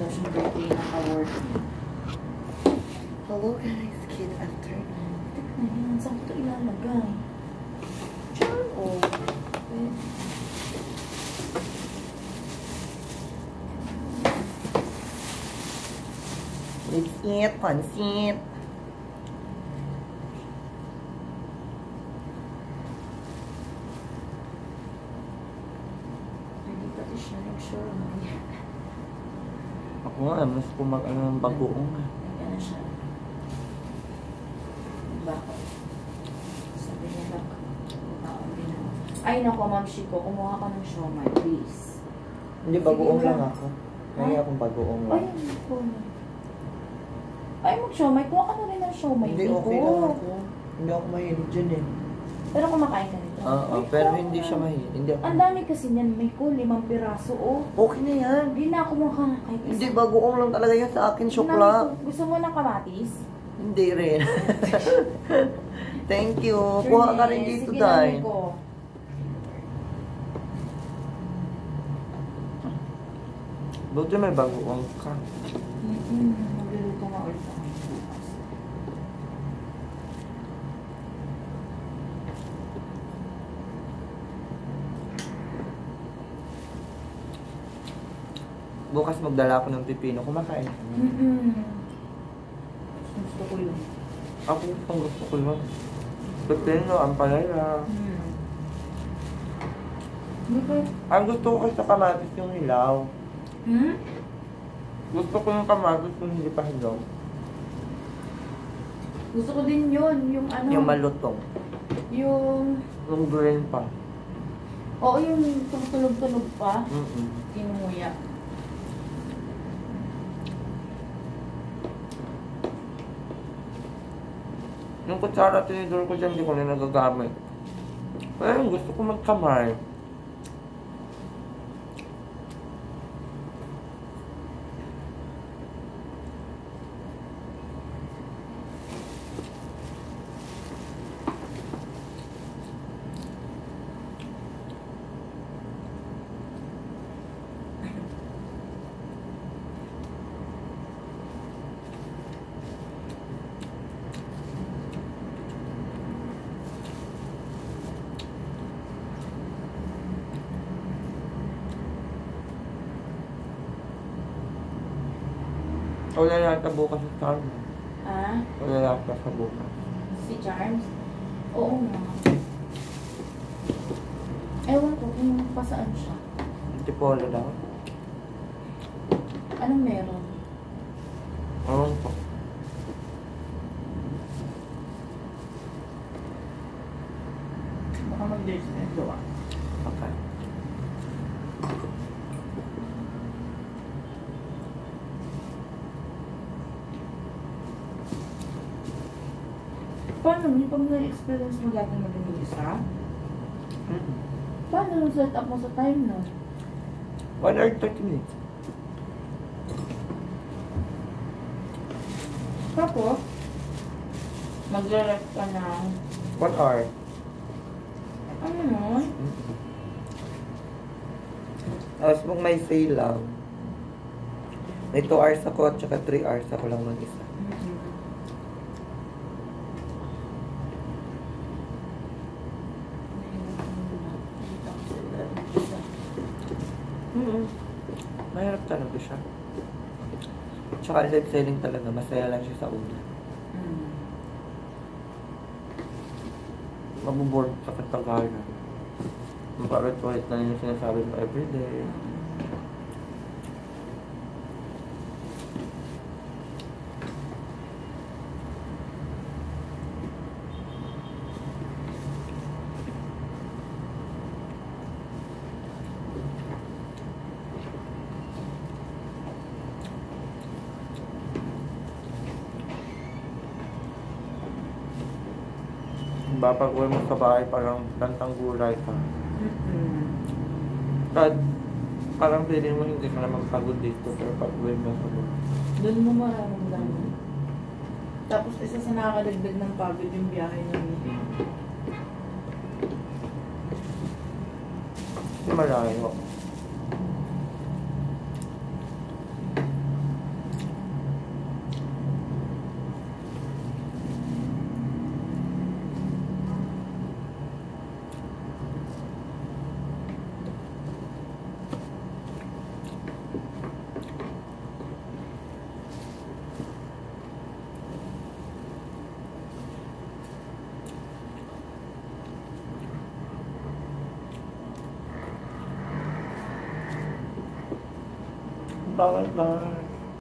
daw siyang birthday ng award. Hello guys, good afternoon. Tignan yan, saan ko ito ilalagay? Diyan, oh. Let's eat, pansit. Hindi pati siya nag-sure. Ako nga, mas kumag-ano ng bagoong. Ano siya? Bakit? Sabi niya lang, taon din ako. Ay, naku, Ma'am Shiko, kumuha ka ng siomai, please. Hindi, bagoong lang ako. Kaya akong bagoong Ay, lang. naku. Ay, mag-siomai. Kuha ka na rin ng siomai. Hindi, okay lang ako. Hindi ako mahilig dyan eh. Pero kumakain ka nito. Oo, pero hindi siya mahilig. Hindi ako. Ang dami kasi niyan, may 5 piraso, oh. Okay na yan. Hindi na ako mukha na kahit isa. Hindi, bagoong lang talaga yan sa akin, syokla. Gusto mo ng kamatis? Hindi rin. Thank you. Kuha ka rin dito, sige, Day. dami ko. Buti may bagoong ka. Magluluto nga ulit ako bukas. Bukas magdala ako ng pipino. Kumakain ka na. Gusto ko yun. Ako ang gusto ko yun. Pipino, ampalaya. Ang gusto ko kasi sa kamatis yung hilaw. Gusto ko yung kamatis kung hindi pa hilaw. Gusto ko din yun, yung ano. Yung malutong. Yung... Yung green pa. Oo, yung tumutunog-tunog pa. Kinumuya. Yung kutsara tinidor ko dyan, hindi ko na nagagamit. Pero gusto ko magkamay. Wala yata bukas sa Charms. Ah? Wala yata sa bukas. Si Charms? Oo nga. Ewan ko kung pasaan siya. Tipolo daw. Anong meron? Ewan ko. Baka mag-dates na ito ah. Okay. Paano yun? Pag na-experience mo dati maging isa? Paano nung set up mo sa time no? 1 hour 30 minutes. Tapos, magre-rest ka ng 1 hour. ano nun? Tapos kung may sale lang, may 2 hours ako at saka 3 hours ako lang mag-isa. Mahirap talaga siya. Tsaka live selling talaga, masaya lang siya sa una. Mabuboard sa katagalan. Mapaulit-ulit na yung sinasabi mo everyday. Diba, pag uwi mo sa bahay, parang lantang gulay ka. At parang feeling mo hindi ka na magpagod dito, pero pag uwi mo sa bahay. Doon mo mararamdaman. Tapos isa sa nakakadagdag ng pagod yung biyahe namin. Hindi malayo. Bye-bye.